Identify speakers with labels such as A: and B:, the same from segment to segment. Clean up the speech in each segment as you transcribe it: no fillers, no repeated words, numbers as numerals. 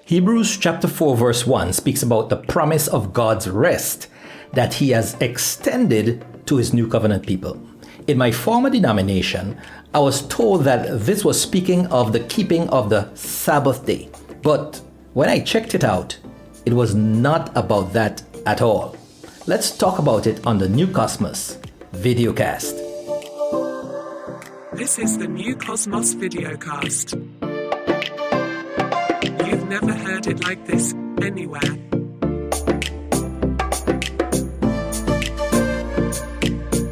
A: Hebrews chapter 4 verse 1 speaks about the promise of God's rest that he has extended to his new covenant people. In my former denomination, I was told that this was speaking of the keeping of the Sabbath day. But when I checked it out, it was not about that at all. Let's talk about it on the new Kosmos Videocast.
B: This is the new Kosmos Videocast. You've never heard it like this anywhere.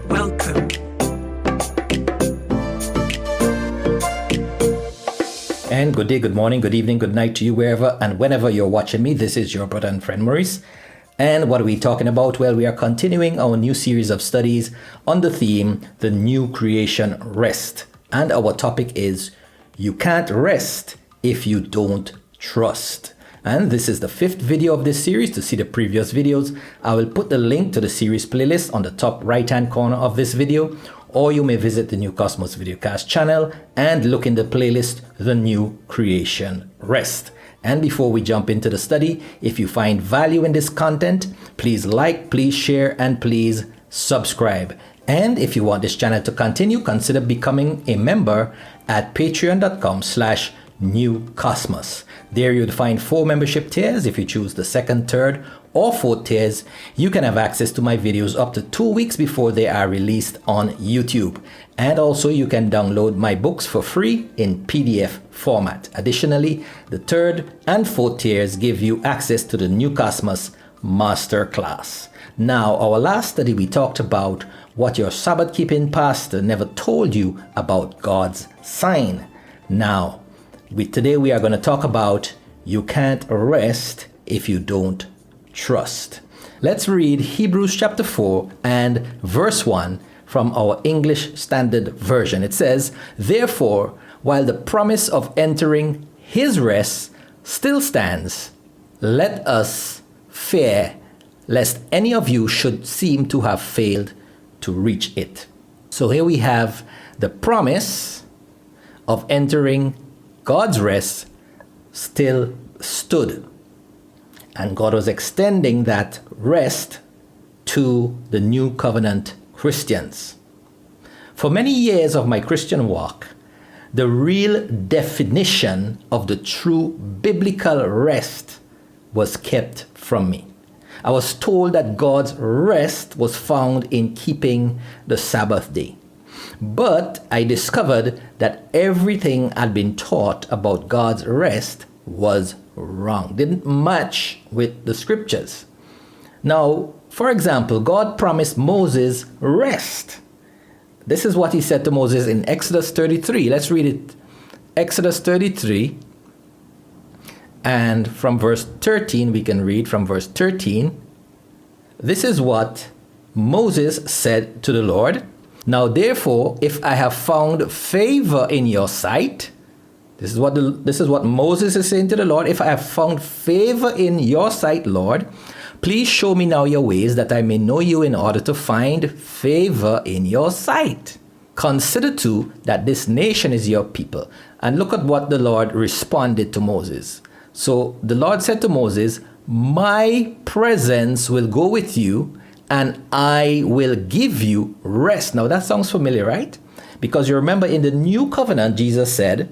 B: Welcome.
A: And good day, good morning, good evening, good night to you wherever and whenever you're watching me. This is your brother and friend Maurice. And what are we talking about? Well, we are continuing our new series of studies on the theme, the new creation rest. And our topic is, you can't rest if you don't trust. And this is the 5th video of this series. To see the previous videos, I will put the link to the series playlist on the top right hand corner of this video, or you may visit the new Kosmos Videocast channel and look in the playlist, The New Creation Rest. And before we jump into the study, if you find value in this content, please like, please share, and please subscribe. And if you want this channel to continue, consider becoming a member at patreon.com/newcosmos. There you'll find 4 membership tiers. If you choose the 2nd, 3rd, or 4th tiers, you can have access to my videos up to 2 weeks before they are released on YouTube. And also you can download my books for free in PDF format. Additionally, the 3rd and 4th tiers give you access to the New Kosmos Masterclass. Now, our last study we talked about what your Sabbath keeping pastor never told you about God's sign. Now, today we are going to talk about you can't rest if you don't trust. Let's read Hebrews chapter 4 and verse 1 from our English Standard Version. It says, "Therefore, while the promise of entering his rest still stands, let us fear lest any of you should seem to have failed to reach it." So here we have the promise of entering God's rest still stood. And God was extending that rest to the new covenant Christians. For many years of my Christian walk, the real definition of the true biblical rest was kept from me. I was told that God's rest was found in keeping the Sabbath day. But I discovered that everything I'd been taught about God's rest was wrong, didn't match with the scriptures. Now, for example, God promised Moses rest. This is what he said to Moses in Exodus 33. Let's read it. Exodus 33. And from verse 13, we can read from verse 13. This is what Moses said to the Lord. "Now therefore, if I have found favor in your sight," this is what Moses is saying to the Lord, "if I have found favor in your sight, Lord, please show me now your ways that I may know you in order to find favor in your sight. Consider too that this nation is your people." And look at what the Lord responded to Moses. So the Lord said to Moses, "My presence will go with you and I will give you rest." Now that sounds familiar, right? Because you remember in the new covenant, Jesus said,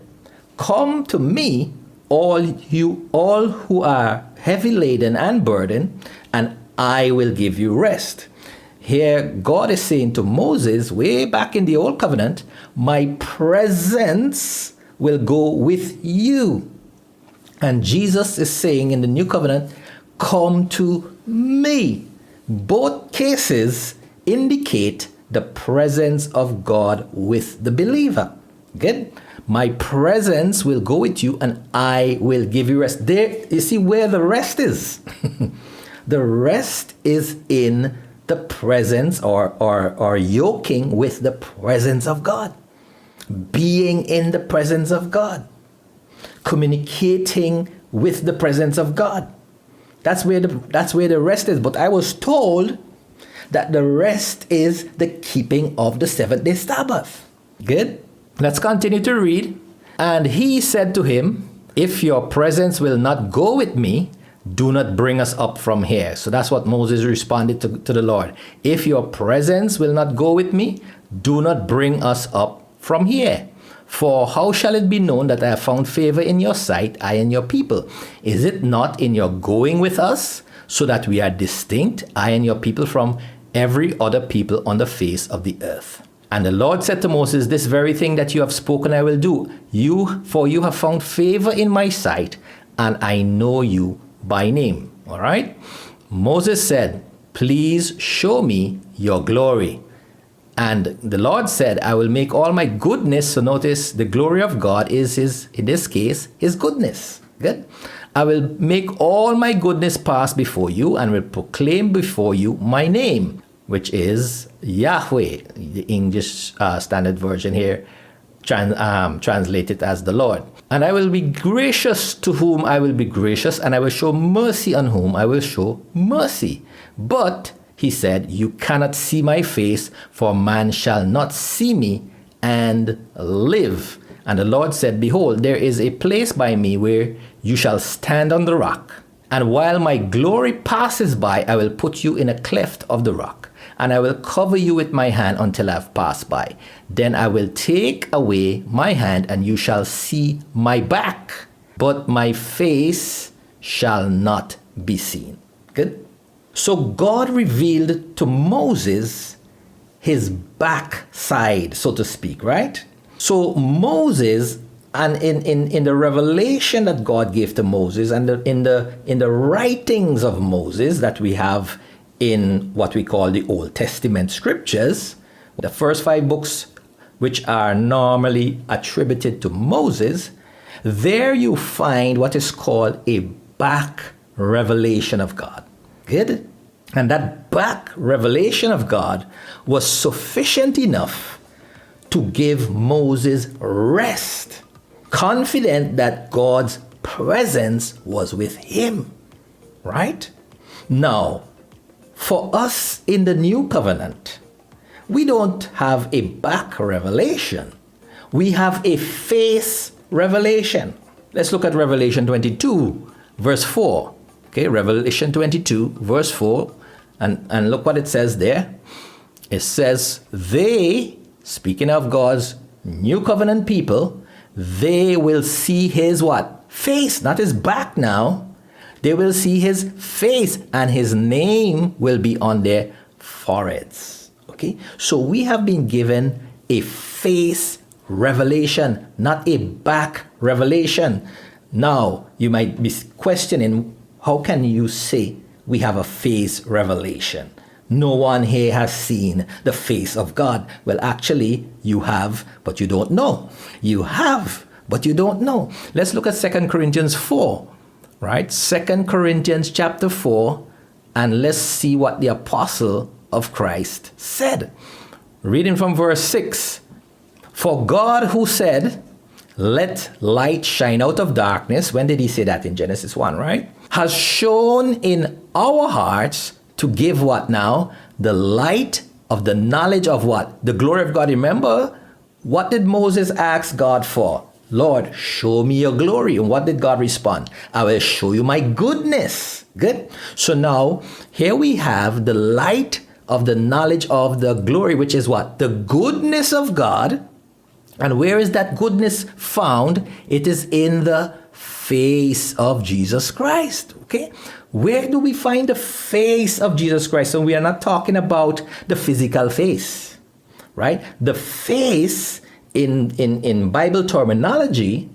A: "Come to me, all who are heavy laden and burdened, and I will give you rest." Here, God is saying to Moses, way back in the old covenant, "My presence will go with you." And Jesus is saying in the new covenant, "Come to me." Both cases indicate the presence of God with the believer. Good? "My presence will go with you and I will give you rest." There, you see where the rest is. The rest is in the presence or yoking with the presence of God. Being in the presence of God. Communicating with the presence of God. That's where the rest is. But I was told that the rest is the keeping of the 7th-day Sabbath. Good? Let's continue to read. "And he said to him, If your presence will not go with me, do not bring us up from here. So that's what Moses responded to the Lord. If your presence will not go with me, do not bring us up from here. For how shall it be known that I have found favor in your sight, I and your people? Is it not in your going with us, so that we are distinct, I and your people, from every other people on the face of the earth? And the Lord said to Moses, this very thing that you have spoken I will do. For you have found favor in my sight, and I know you by name. All right? Moses said, please show me your glory. And the Lord said, I will make all my goodness. So notice the glory of God is in this case, his goodness. Good. I will make all my goodness pass before you and will proclaim before you my name, which is Yahweh. The English Standard Version here translated as the Lord. And I will be gracious to whom I will be gracious, and I will show mercy on whom I will show mercy. But he said, you cannot see my face, for man shall not see me and live. And the Lord said, behold, there is a place by me where you shall stand on the rock. And while my glory passes by, I will put you in a cleft of the rock, and I will cover you with my hand until I have passed by. Then I will take away my hand, and you shall see my back, but my face shall not be seen. Good? So God revealed to Moses his backside, so to speak, right? So Moses, and in the revelation that God gave to Moses, and in the writings of Moses that we have in what we call the Old Testament scriptures, the first 5 books which are normally attributed to Moses, there you find what is called a back revelation of God. Good? And that back revelation of God was sufficient enough to give Moses rest, confident that God's presence was with him. Right? Now, for us in the new covenant, we don't have a back revelation. We have a face revelation. Let's look at Revelation 22, verse 4. Okay, Revelation 22, verse 4. And look what it says there. It says, they, speaking of God's new covenant people, they will see his what? Face, not his back now. They will see his face, and his name will be on their foreheads. Okay, so we have been given a face revelation, not a back revelation. Now, you might be questioning, how can you say we have a face revelation? No one here has seen the face of God. Well, actually, you have, but you don't know. You have, but you don't know. Let's look at 2 Corinthians 4, right? 2 Corinthians chapter 4, and let's see what the apostle of Christ said. Reading from verse 6. For God who said, let light shine out of darkness. When did he say that? In Genesis 1, right? Has shone in our hearts to give what now? The light of the knowledge of what? The glory of God. Remember, what did Moses ask God for? Lord, show me your glory. And what did God respond? I will show you my goodness. Good. So now, here we have the light of the knowledge of the glory, which is what? The goodness of God. And where is that goodness found? It is in the face of Jesus Christ. Okay? Where do we find the face of Jesus Christ? So we are not talking about the physical face, right? The face in Bible terminology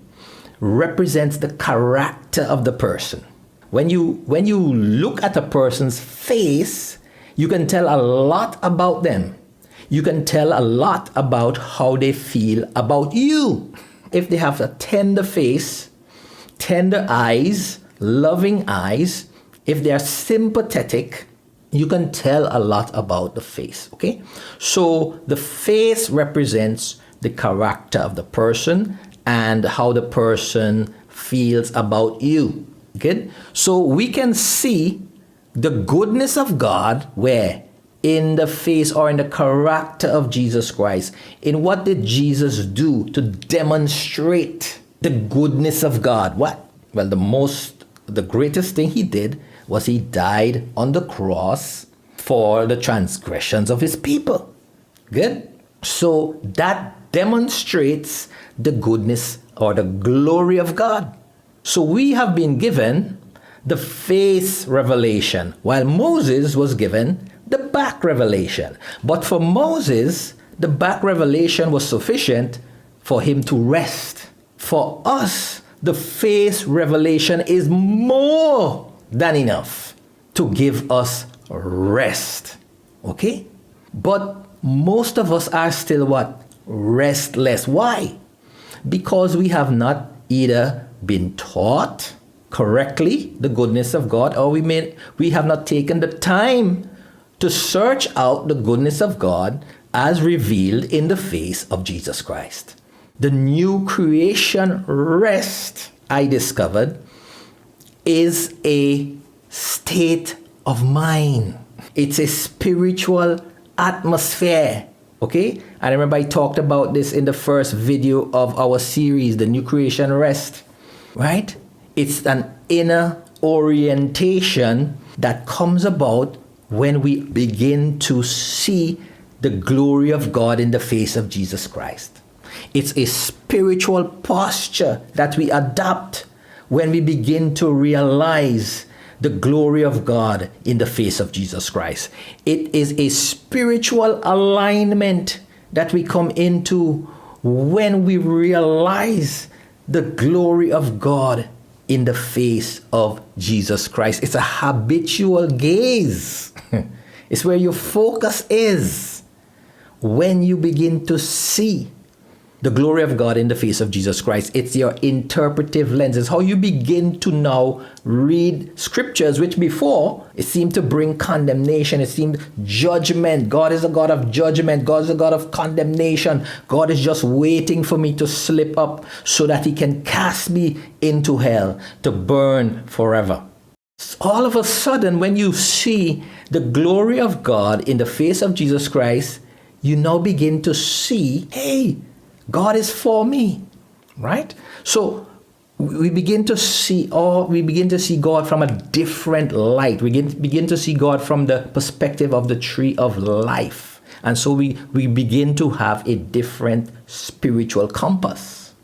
A: represents the character of the person. When you look at a person's face, you can tell a lot about them. You can tell a lot about how they feel about you. If they have a tender face, tender eyes, loving eyes, if they are sympathetic, you can tell a lot about the face, okay? So the face represents the character of the person and how the person feels about you. Good? So we can see the goodness of God where? In the face or in the character of Jesus Christ. In what did Jesus do to demonstrate The goodness of God. What? Well, the greatest thing he did was he died on the cross for the transgressions of his people. Good? So that demonstrates the goodness or the glory of God. So we have been given the face revelation, while Moses was given the back revelation. But for Moses, the back revelation was sufficient for him to rest. For us, the face revelation is more than enough to give us rest. Okay? But most of us are still what? Restless. Why? Because we have not either been taught correctly the goodness of God, or we have not taken the time to search out the goodness of God as revealed in the face of Jesus Christ. The new creation rest, I discovered, is a state of mind. It's a spiritual atmosphere. Okay? I remember I talked about this in the first video of our series, The New Creation Rest. Right? It's an inner orientation that comes about when we begin to see the glory of God in the face of Jesus Christ. It's a spiritual posture that we adopt when we begin to realize the glory of God in the face of Jesus Christ. It is a spiritual alignment that we come into when we realize the glory of God in the face of Jesus Christ. It's a habitual gaze. It's where your focus is when you begin to see the glory of God in the face of Jesus Christ. It's your interpretive lens. It's how you begin to now read scriptures, which before it seemed to bring condemnation. It seemed judgment. God is a God of judgment. God is a God of condemnation. God is just waiting for me to slip up so that he can cast me into hell to burn forever. All of a sudden, when you see the glory of God in the face of Jesus Christ, you now begin to see, hey, God is for me, right? So we begin to see God from a different light. We begin to see God from the perspective of the tree of life. And so we begin to have a different spiritual compass.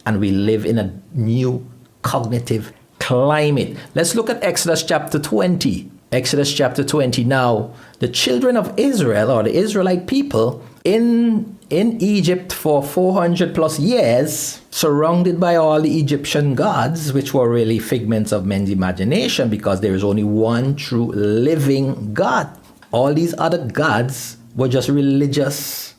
A: And we live in a new cognitive climate. Let's look at Exodus chapter 20. Exodus chapter 20. Now, the children of Israel, or the Israelite people, in Egypt for 400 plus years, surrounded by all the Egyptian gods, which were really figments of men's imagination, because there is only one true living God. All these other gods were just religious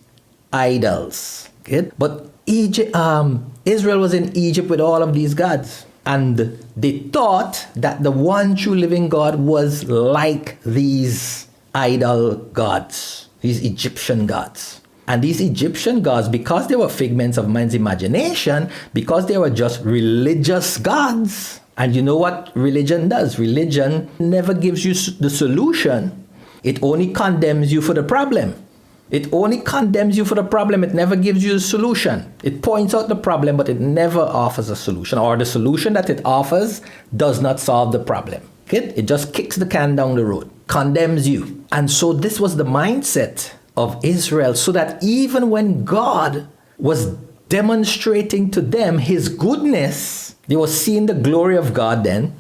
A: idols. Okay? But Israel was in Egypt with all of these gods. And they thought that the one true living God was like these idol gods, these Egyptian gods. And these Egyptian gods, because they were figments of man's imagination, because they were just religious gods. And you know what religion does? Religion never gives you the solution. It only condemns you for the problem. It only condemns you for the problem. It never gives you a solution. It points out the problem, but it never offers a solution. Or the solution that it offers does not solve the problem. Okay? It just kicks the can down the road, condemns you. And so this was the mindset of Israel, so that even when God was demonstrating to them his goodness, they were seeing the glory of God then.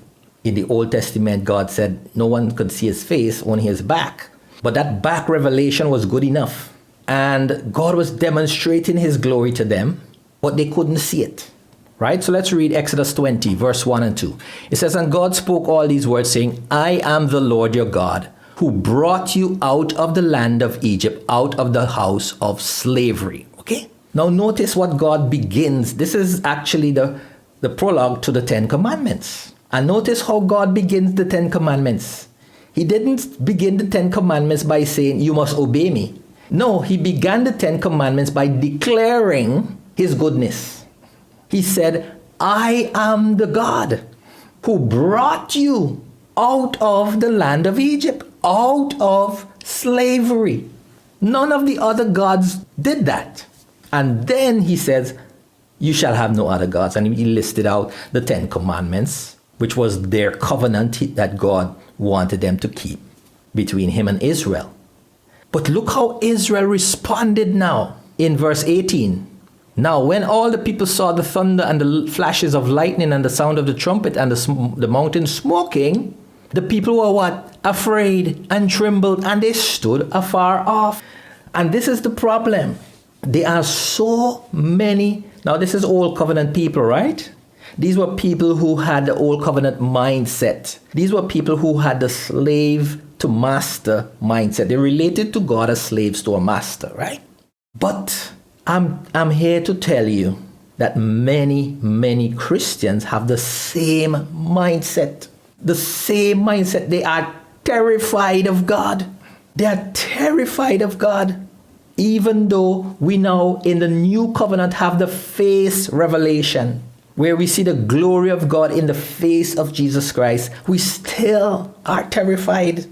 A: In the Old Testament, God said no one could see his face, only his back. But that back revelation was good enough. And God was demonstrating his glory to them, but they couldn't see it. Right? So let's read Exodus 20, verse 1 and 2. It says, "And God spoke all these words, saying, I am the Lord your God, who brought you out of the land of Egypt, out of the house of slavery." Okay? Now notice what God begins. This is actually the prologue to the Ten Commandments. And notice how God begins the Ten Commandments. He didn't begin the Ten Commandments by saying, you must obey me. No, he began the Ten Commandments by declaring his goodness. He said, I am the God who brought you out of the land of Egypt, out of slavery. None of the other gods did that. And then he says, You shall have no other gods. And he listed out the 10 commandments, which was their covenant that God wanted them to keep between him and Israel. But look how Israel responded now in verse 18. Now, when all the people saw the thunder and the flashes of lightning and the sound of the trumpet and the mountain smoking, the people were what? Afraid and trembled, and they stood afar off. And this is the problem. There are so many. Now, this is Old Covenant people, right? These were people who had the Old Covenant mindset. These were people who had the slave to master mindset. They related to God as slaves to a master, right? But I'm here to tell you that many Christians have the same mindset. The same mindset. They are terrified of God. They are terrified of God. Even though we now in the new covenant have the face revelation, where we see the glory of God in the face of Jesus Christ, we still are terrified,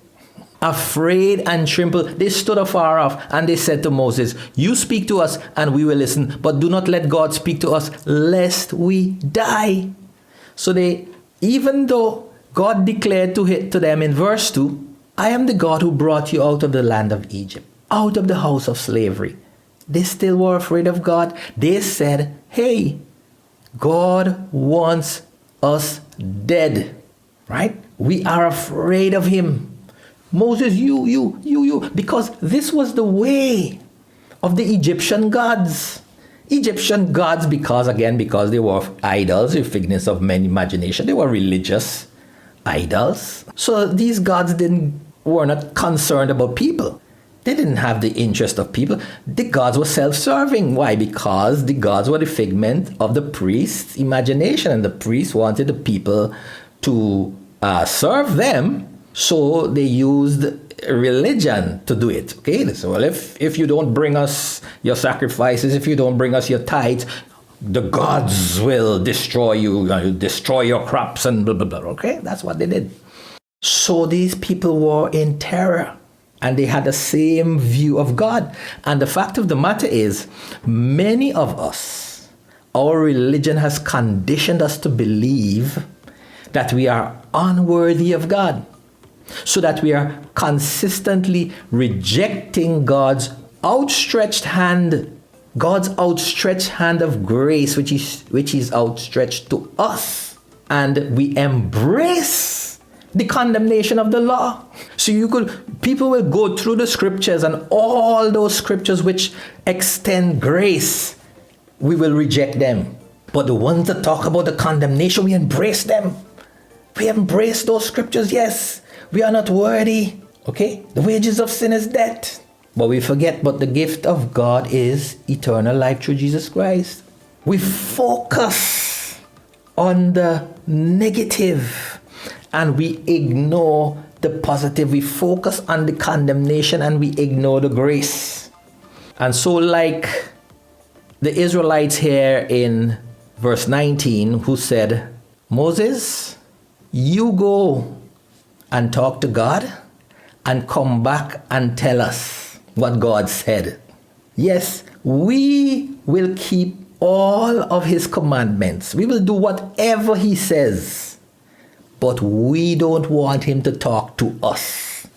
A: afraid and trembled. They stood afar off and they said to Moses, you speak to us and we will listen, but do not let God speak to us lest we die. So even though God declared to them in verse 2, I am the God who brought you out of the land of Egypt, out of the house of slavery. They still were afraid of God. They said, hey, God wants us dead, right? We are afraid of him. Moses, you, because this was the way of the Egyptian gods. Egyptian gods, because they were idols, a figments of men's imagination. They were religious idols. So these gods were not concerned about people. They didn't have the interest of people. The gods were self-serving. Why? Because the gods were the figment of the priest's imagination, and the priest wanted the people to serve them. So they used religion to do it. Okay, so well, if you don't bring us your sacrifices, if you don't bring us your tithes, the gods will destroy you, destroy your crops, and blah, blah, blah. Okay, that's what they did. So these people were in terror, and they had the same view of God. And the fact of the matter is, many of us, our religion has conditioned us to believe that we are unworthy of God, so that we are consistently rejecting God's outstretched hand of grace, which is outstretched to us. And we embrace the condemnation of the law. So people will go through the scriptures, and all those scriptures which extend grace, we will reject them. But the ones that talk about the condemnation, we embrace them. We embrace those scriptures, yes. We are not worthy. Okay? The wages of sin is death. But we forget, but the gift of God is eternal life through Jesus Christ. We focus on the negative and we ignore the positive. We focus on the condemnation and we ignore the grace. And so like the Israelites here in verse 19 who said, Moses, you go and talk to God and come back and tell us what God said. Yes, we will keep all of his commandments. We will do whatever he says. But we don't want him to talk to us.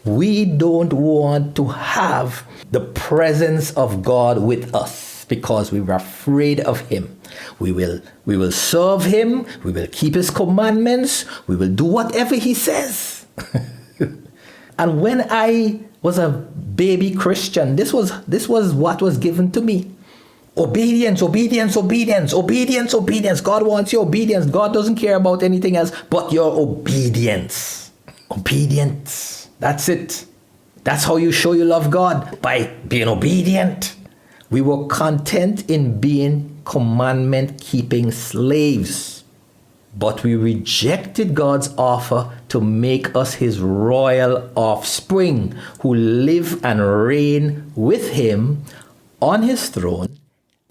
A: We don't want to have the presence of God with us because we were afraid of him. We will serve him. We will keep his commandments. We will do whatever he says. And when I was a baby Christian, this was what was given to me. Obedience, obedience, obedience, obedience, obedience. God wants your obedience. God doesn't care about anything else but your obedience. Obedience. That's it. That's how you show you love God, by being obedient. We were content in being commandment-keeping slaves, but we rejected God's offer to make us his royal offspring who live and reign with him on his throne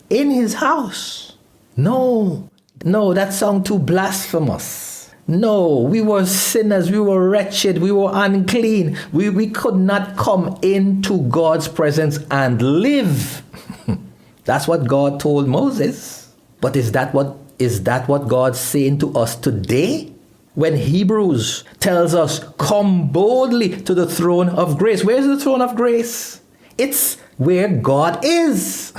A: in his house. No, that sounds too blasphemous. No, we were sinners, we were wretched, we were unclean. We could not come into God's presence and live. That's what God told Moses. But is that what God's saying to us today? When Hebrews tells us, come boldly to the throne of grace. Where's the throne of grace? It's where God is.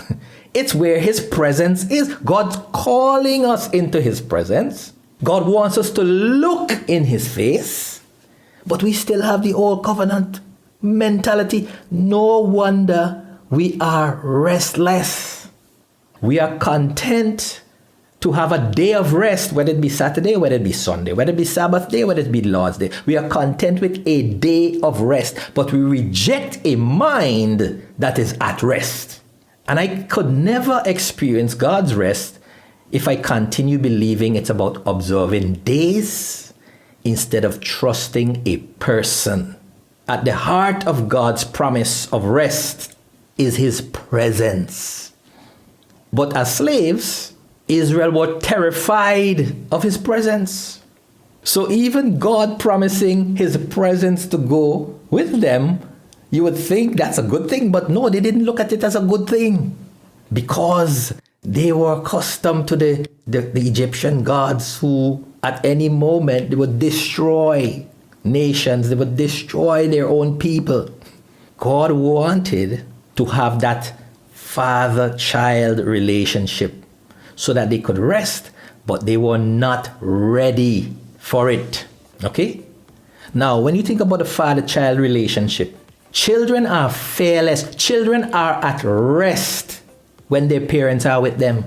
A: It's where his presence is. God's calling us into his presence. God wants us to look in his face. But we still have the old covenant mentality. No wonder we are restless. We are content to have a day of rest, whether it be Saturday, whether it be Sunday, whether it be Sabbath day, whether it be Lord's day. We are content with a day of rest, but we reject a mind that is at rest. And I could never experience God's rest if I continue believing it's about observing days instead of trusting a person. At the heart of God's promise of rest is his presence. But as slaves, Israel were terrified of his presence. So even God promising his presence to go with them, you would think that's a good thing. But no, they didn't look at it as a good thing, because they were accustomed to the Egyptian gods who at any moment they would destroy nations, they would destroy their own people. God wanted to have that father-child relationship so that they could rest, but they were not ready for it. Okay? Now, when you think about the father-child relationship, children are fearless. Children are at rest when their parents are with them.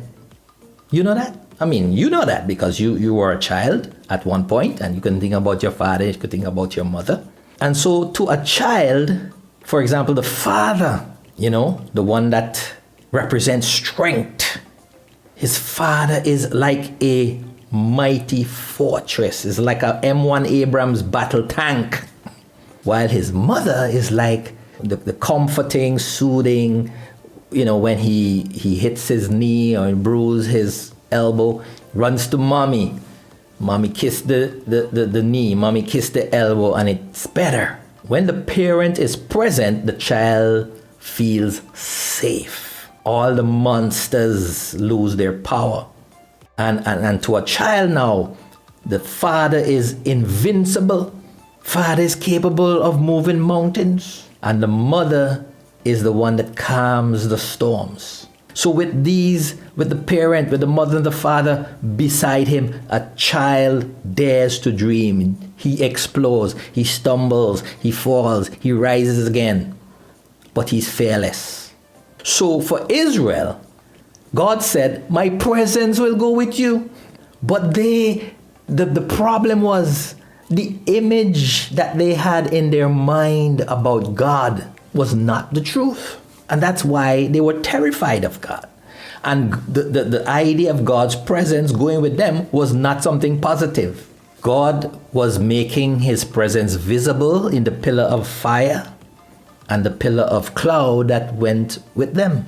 A: You know that? I mean, you know that because you were a child at one point, and you can think about your father, you could think about your mother. And so to a child, for example, the father, the one that represents strength, his father is like a mighty fortress. It's like a M1 Abrams battle tank. While his mother is like the comforting, soothing, when he hits his knee or bruises his elbow, runs to mommy. Mommy kissed the knee, mommy kissed the elbow, and it's better. When the parent is present, the child feels safe. All the monsters lose their power. And to a child now, the father is invincible. Father is capable of moving mountains. And the mother is the one that calms the storms. So with the parent, with the mother and the father beside him, a child dares to dream. He explores, he stumbles, he falls, he rises again. But he's fearless. So for Israel, God said, my presence will go with you. But the problem was the image that they had in their mind about God was not the truth. And that's why they were terrified of God. And the idea of God's presence going with them was not something positive. God was making his presence visible in the pillar of fire and the pillar of cloud that went with them.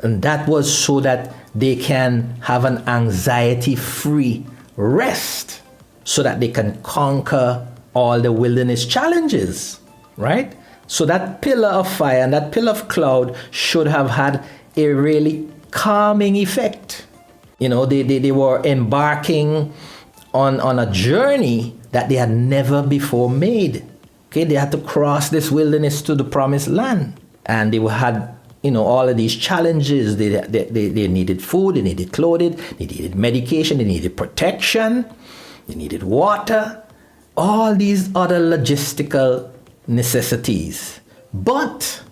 A: And that was so that they can have an anxiety-free rest, so that they can conquer all the wilderness challenges, right? So that pillar of fire and that pillar of cloud should have had a really calming effect. They were embarking on a journey that they had never before made. Okay, they had to cross this wilderness to the promised land. And they had, all of these challenges. They needed food, they needed clothing, they needed medication, they needed protection, they needed water, all these other logistical necessities. But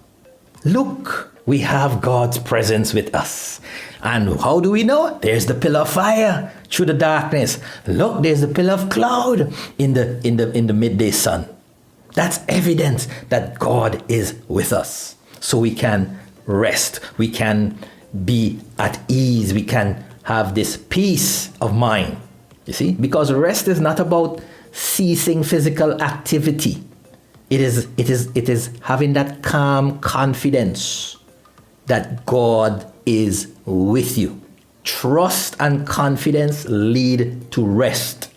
A: look, we have God's presence with us. And how do we know? There's the pillar of fire through the darkness. Look, there's the pillar of cloud in the midday sun. That's evidence that God is with us. So we can rest. We can be at ease. We can have this peace of mind. You see? Because rest is not about ceasing physical activity. It is having that calm confidence that God is with you. Trust and confidence lead to rest.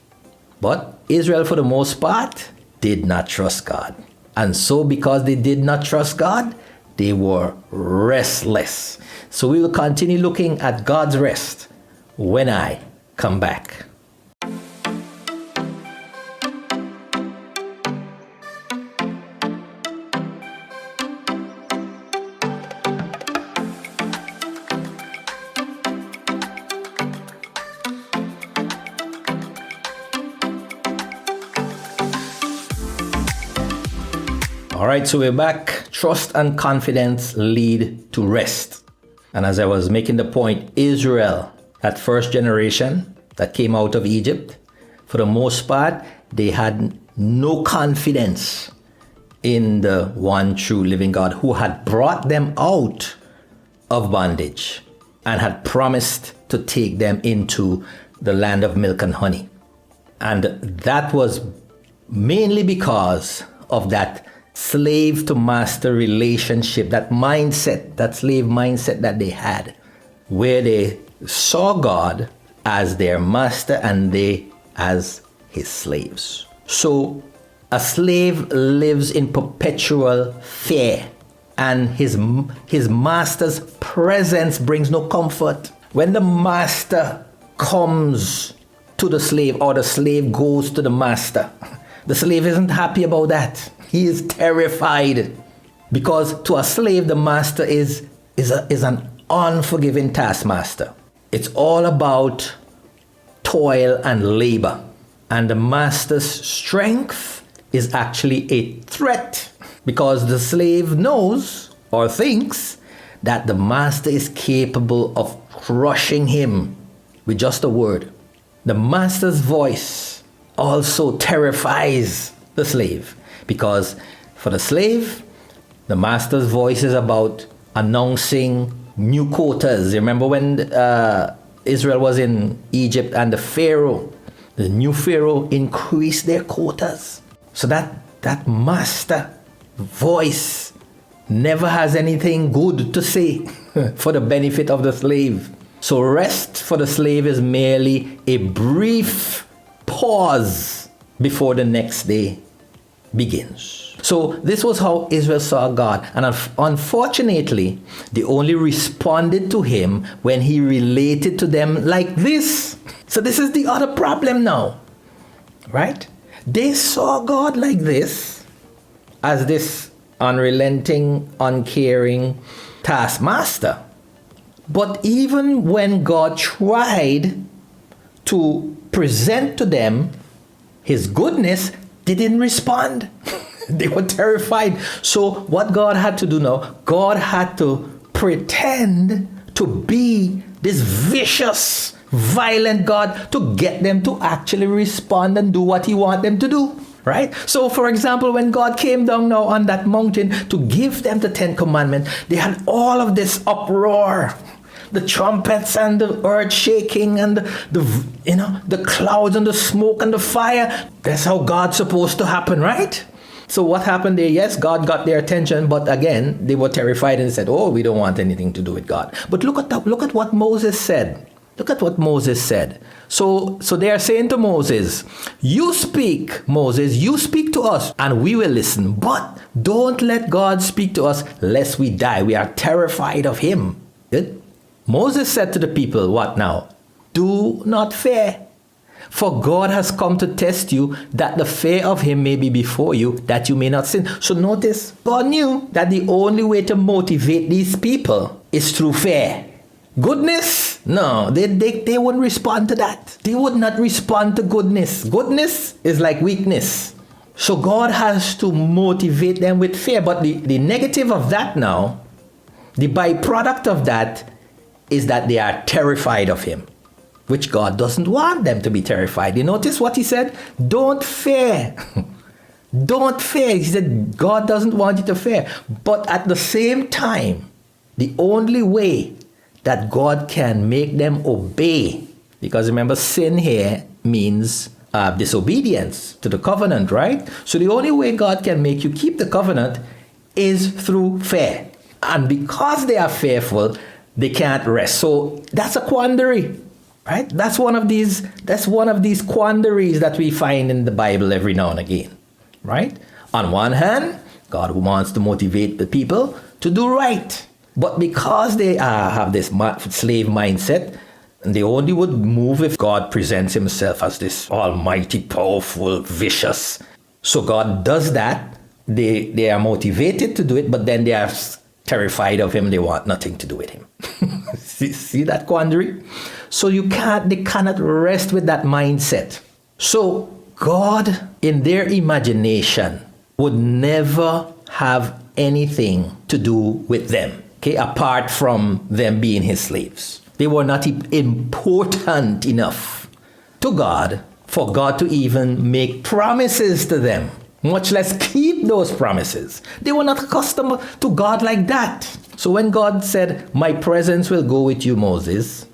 A: But Israel, for the most part, did not trust God. And so because they did not trust God, they were restless. So we will continue looking at God's rest when I come back. All right, so we're back. Trust and confidence lead to rest. And as I was making the point, Israel, that first generation that came out of Egypt, for the most part, they had no confidence in the one true living God who had brought them out of bondage and had promised to take them into the land of milk and honey. And that was mainly because of that slave to master relationship, that mindset, that slave mindset that they had, where they saw God as their master and they as his slaves. So a slave lives in perpetual fear, and his master's presence brings no comfort. When the master comes to the slave or the slave goes to the master, the slave isn't happy about that. He is terrified, because to a slave, the master is an unforgiving taskmaster. It's all about toil and labor. And the master's strength is actually a threat, because the slave knows or thinks that the master is capable of crushing him with just a word. The master's voice also terrifies the slave, because for the slave, the master's voice is about announcing new quotas. You remember when Israel was in Egypt and the new Pharaoh increased their quotas. So that master voice never has anything good to say for the benefit of the slave. So rest for the slave is merely a brief pause before the next day begins. So this was how Israel saw God. And unfortunately, they only responded to him when he related to them like this. So this is the other problem now, right? They saw God like this, as this unrelenting, uncaring taskmaster. But even when God tried to present to them his goodness, they didn't respond. They were terrified. So what God had to do now, God had to pretend to be this vicious, violent God to get them to actually respond and do what he wanted them to do. Right? So for example, when God came down now on that mountain to give them the 10 commandments, they had all of this uproar. The trumpets and the earth shaking and the clouds and the smoke and the fire. That's how God's supposed to happen, right? So what happened there? Yes, God got their attention, but again, they were terrified and said, "Oh, we don't want anything to do with God." But look at what Moses said. Look at what Moses said. So they are saying to Moses, "You speak, Moses, you speak to us, and we will listen. But don't let God speak to us, lest we die. We are terrified of him." Good? Moses said to the people, what now? "Do not fear, for God has come to test you, that the fear of him may be before you, that you may not sin." So notice, God knew that the only way to motivate these people is through fear. Goodness? No, they wouldn't respond to that. They would not respond to goodness. Goodness is like weakness. So God has to motivate them with fear. But the negative of that now, the byproduct of that, is that they are terrified of him, which God doesn't want them to be terrified. You notice what he said? Don't fear. Don't fear. He said God doesn't want you to fear. But at the same time, the only way that God can make them obey, because remember, sin here means disobedience to the covenant, right? So the only way God can make you keep the covenant is through fear. And because they are fearful, they can't rest. So that's a quandary, right? That's one of these quandaries that we find in the Bible every now and again, right? On one hand, God wants to motivate the people to do right. But because they have this slave mindset, And they only would move if God presents himself as this almighty, powerful, vicious. So God does that. They are motivated to do it, but then they are terrified of him. They want nothing to do with him. see that quandary? So they cannot rest with that mindset. So God, in their imagination, would never have anything to do with them, okay, apart from them being his slaves. They were not important enough to God for God to even make promises to them, much less keep those promises. They were not accustomed to God like that. So when God said, my presence will go with you, Moses,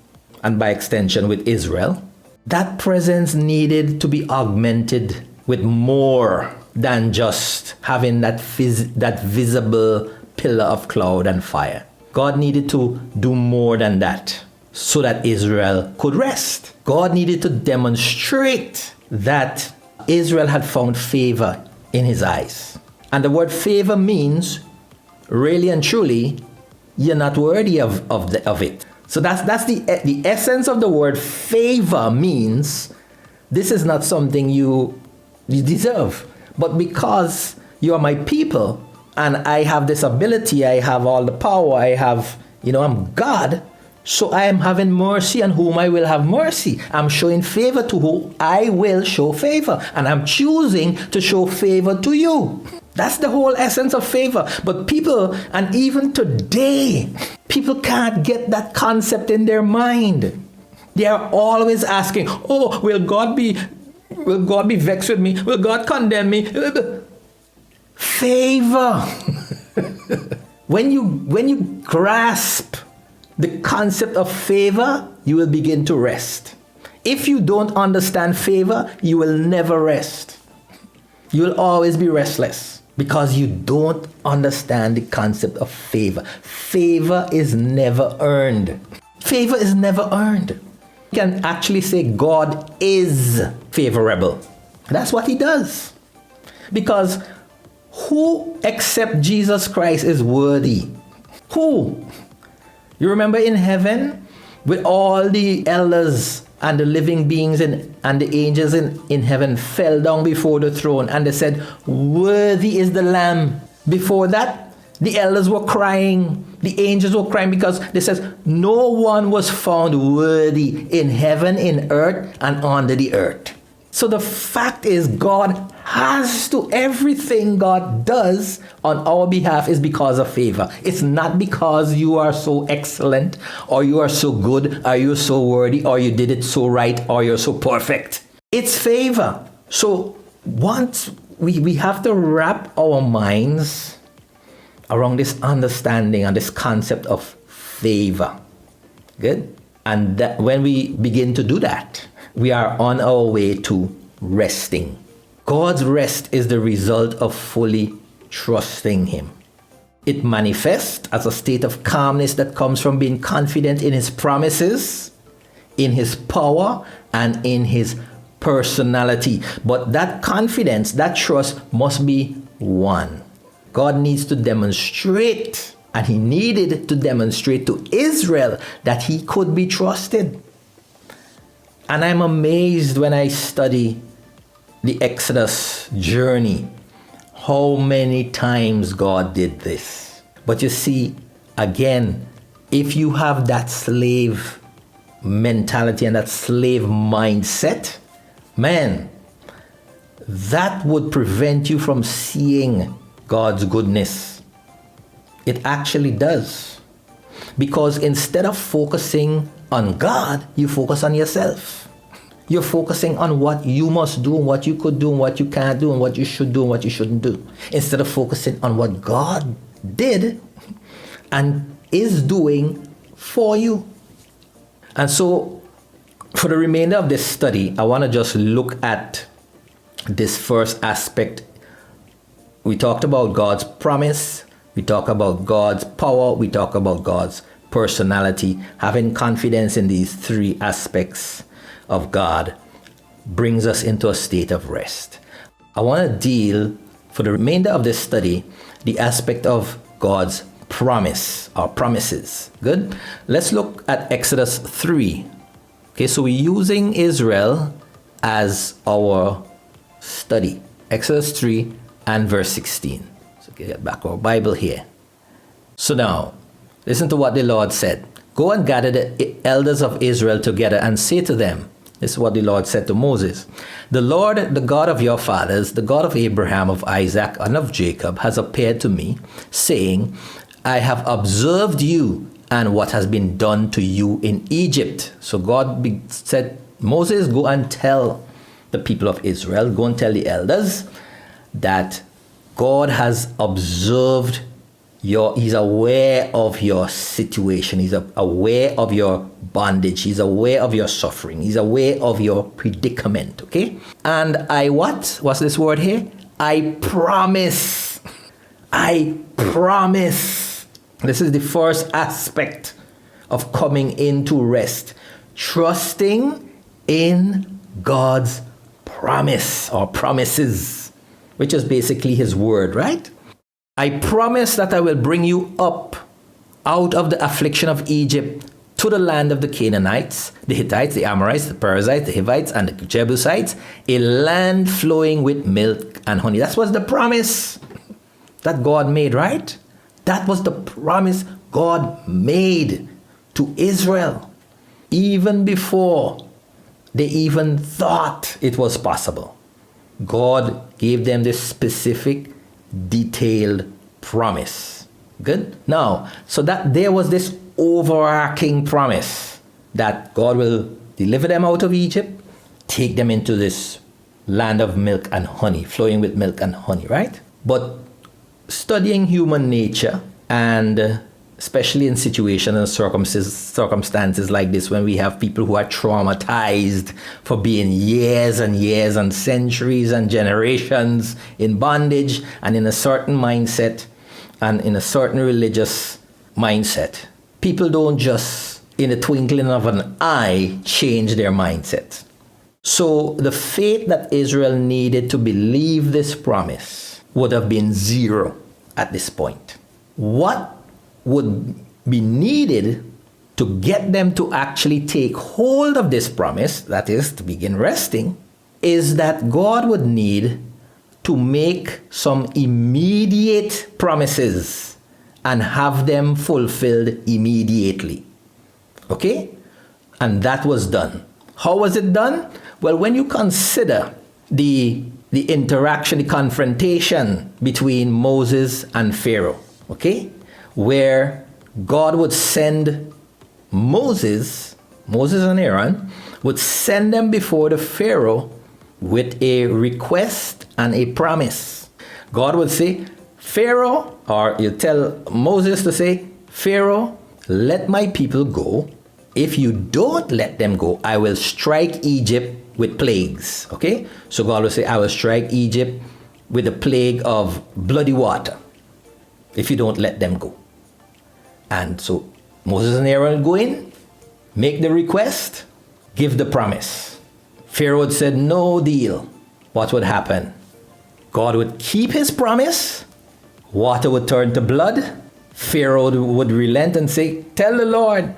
A: and by extension with Israel, that presence needed to be augmented with more than just having that visible pillar of cloud and fire. God needed to do more than that so that Israel could rest. God needed to demonstrate that Israel had found favor in his eyes. And the word favor means, really and truly, you're not worthy of it. So that's the essence of the word favor. Means this is not something you deserve. But because you are my people and I have this ability, I have all the power, I'm God, so I am having mercy on whom I will have mercy. I'm showing favor to whom I will show favor. And I'm choosing to show favor to you. That's the whole essence of favor. But people, and even today, people can't get that concept in their mind. They are always asking, oh, will God be vexed with me? Will God condemn me? Favor. When you grasp the concept of favor, you will begin to rest. If you don't understand favor, you will never rest. You will always be restless because you don't understand the concept of favor. Favor is never earned. Favor is never earned. You can actually say God is favorable. That's what he does. Because who except Jesus Christ is worthy? Who? You remember in heaven, with all the elders and the living beings and the angels in heaven fell down before the throne and they said, worthy is the Lamb. Before that, the elders were crying, the angels were crying because they says, no one was found worthy in heaven, in earth, and under the earth. So the fact is, God has to, everything God does on our behalf is because of favor. It's not because you are so excellent, or you are so good, or you're so worthy, or you did it so right, or you're so perfect. It's favor. So once we have to wrap our minds around this understanding and this concept of favor. Good? And that when we begin to do that, we are on our way to resting. God's rest is the result of fully trusting him. It manifests as a state of calmness that comes from being confident in his promises, in his power, and in his personality. But that confidence, that trust must be one. God needs to demonstrate, and he needed to demonstrate to Israel that he could be trusted. And I'm amazed when I study the Exodus journey, how many times God did this. But you see, again, if you have that slave mentality and that slave mindset, man, that would prevent you from seeing God's goodness. It actually does. Because instead of focusing on God, you focus on yourself. You're focusing on what you must do, and what you could do, and what you can't do, and what you should do, and what you shouldn't do. Instead of focusing on what God did and is doing for you. And so, for the remainder of this study, I want to just look at this first aspect. We talked about God's promise. We talked about God's power. We talked about God's personality. Having confidence in these three aspects of God brings us into a state of rest. I want to deal, for the remainder of this study, the aspect of God's promise or promises. Good? Let's look at Exodus 3, Okay, so we're using Israel as our study. Exodus 3 and verse 16. So get back our Bible here. So now, listen to what the Lord said. Go and gather the elders of Israel together and say to them, this is what the Lord said to Moses. The Lord, the God of your fathers, the God of Abraham, of Isaac, and of Jacob, has appeared to me, saying, I have observed you and what has been done to you in Egypt. So God said, Moses, go and tell the people of Israel, go and tell the elders that God has observed he's aware of your situation. He's aware of your bondage. He's aware of your suffering. He's aware of your predicament. Okay? And I what? What's this word here? I promise. I promise. This is the first aspect of coming into rest. Trusting in God's promise or promises, which is basically his word, right? I promise that I will bring you up out of the affliction of Egypt to the land of the Canaanites, the Hittites, the Amorites, the Perizzites, the Hivites, and the Jebusites, a land flowing with milk and honey. That was the promise that God made, right? That was the promise God made to Israel, even before they even thought it was possible. God gave them this specific detailed promise. Good? Now, so that there was this overarching promise that God will deliver them out of Egypt, take them into this land of milk and honey, flowing with milk and honey, right? But studying human nature, and especially in situations and circumstances like this, when we have people who are traumatized for being years and years and centuries and generations in bondage and in a certain mindset and in a certain religious mindset. People don't just, in the twinkling of an eye, change their mindset. So the faith that Israel needed to believe this promise would have been zero at this point. What would be needed to get them to actually take hold of this promise, that is, to begin resting, is that God would need to make some immediate promises and have them fulfilled immediately. Okay? And that was done. How was it done? Well, when you consider the interaction, the confrontation between Moses and Pharaoh, okay? Where God would send Moses and Aaron, would send them before the Pharaoh with a request and a promise. God would say, Pharaoh, or you tell Moses to say, Pharaoh, let my people go. If you don't let them go, I will strike Egypt with plagues. Okay? So God will say, I will strike Egypt with a plague of bloody water if you don't let them go. And so Moses and Aaron go in, make the request, give the promise. Pharaoh would say, no deal. What would happen? God would keep his promise. Water would turn to blood. Pharaoh would relent and say, tell the Lord,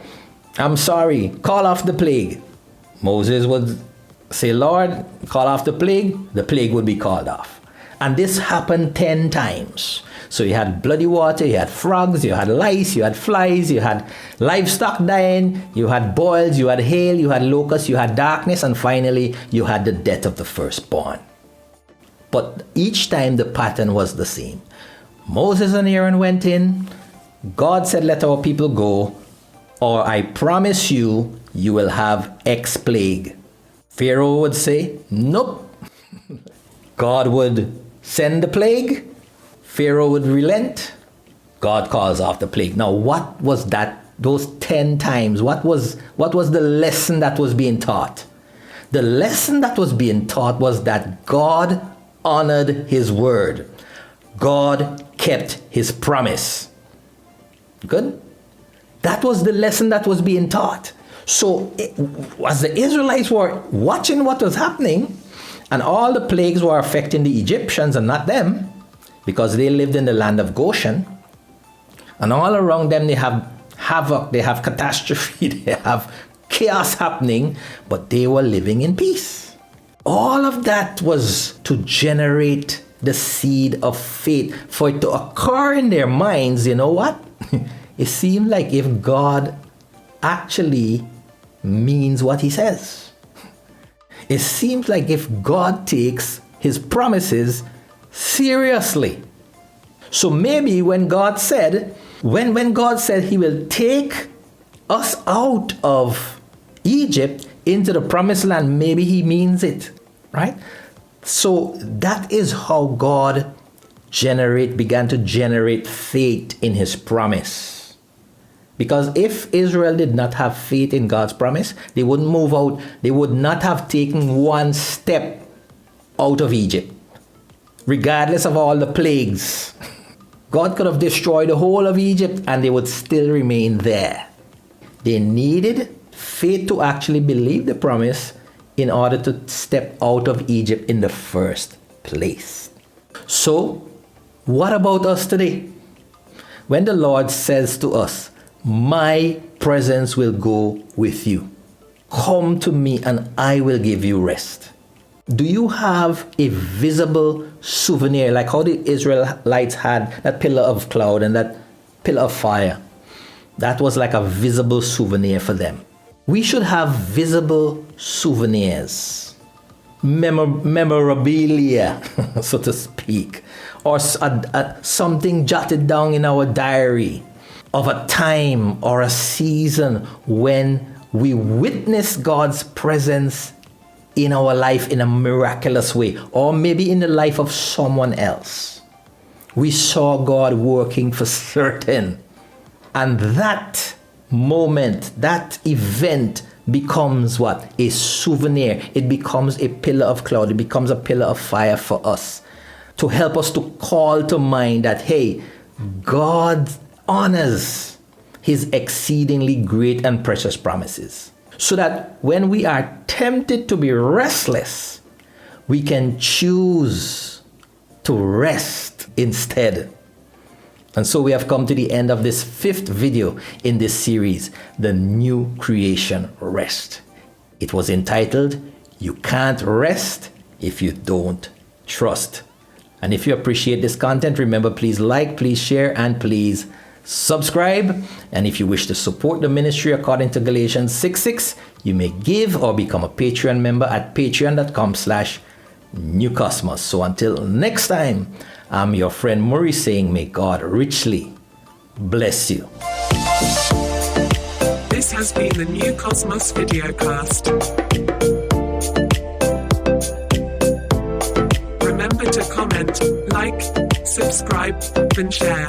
A: I'm sorry, call off the plague. Moses would say, Lord, call off the plague would be called off. And this happened 10 times. So you had bloody water, you had frogs, you had lice, you had flies, you had livestock dying, you had boils, you had hail, you had locusts, you had darkness, and finally you had the death of the firstborn. But each time the pattern was the same. Moses and Aaron went in, God said, let our people go, or I promise you, you will have X plague. Pharaoh would say, nope. God would send the plague. Pharaoh would relent. God calls off the plague. Now, what was that? Those 10 times, what was the lesson that was being taught? The lesson that was being taught was that God honored his word. God kept his promise. Good? That was the lesson that was being taught. So, as the Israelites were watching what was happening, and all the plagues were affecting the Egyptians and not them, because they lived in the land of Goshen, and all around them they have havoc, they have catastrophe, they have chaos happening, but they were living in peace. All of that was to generate the seed of faith, for it to occur in their minds. You know what? It seemed like if God actually means what he says. It seems like if God takes his promises seriously. So maybe when God said he will take us out of Egypt into the promised land, maybe he means it, right? So that is how God began to generate faith in his promise. Because if Israel did not have faith in God's promise, they wouldn't move out. They would not have taken one step out of Egypt, regardless of all the plagues. God could have destroyed the whole of Egypt and they would still remain there. They needed faith to actually believe the promise in order to step out of Egypt in the first place. So, what about us today? When the Lord says to us, "My presence will go with you. Come to me and I will give you rest." Do you have a visible souvenir, like how the Israelites had that pillar of cloud and that pillar of fire? That was like a visible souvenir for them. We should have visible souvenirs, memorabilia, so to speak, or something jotted down in our diary of a time or a season when we witnessed God's presence in our life in a miraculous way, or maybe in the life of someone else. We saw God working for certain, and that moment, that event becomes what? A souvenir. It becomes a pillar of cloud. It becomes a pillar of fire for us to help us to call to mind that, hey, God honors his exceedingly great and precious promises. So that when we are tempted to be restless, we can choose to rest instead. And so we have come to the end of this 5th video in this series, The New Creation Rest. It was entitled, "You Can't Rest If You Don't Trust." And if you appreciate this content, remember, please like, please share, and please subscribe. And if you wish to support the ministry according to Galatians 6:6, you may give or become a Patreon member at patreon.com/newcosmos. So until next time, I'm your friend Murray saying, may God richly bless you.
B: This has been the New Kosmos Videocast. Remember to comment, like, subscribe, and share.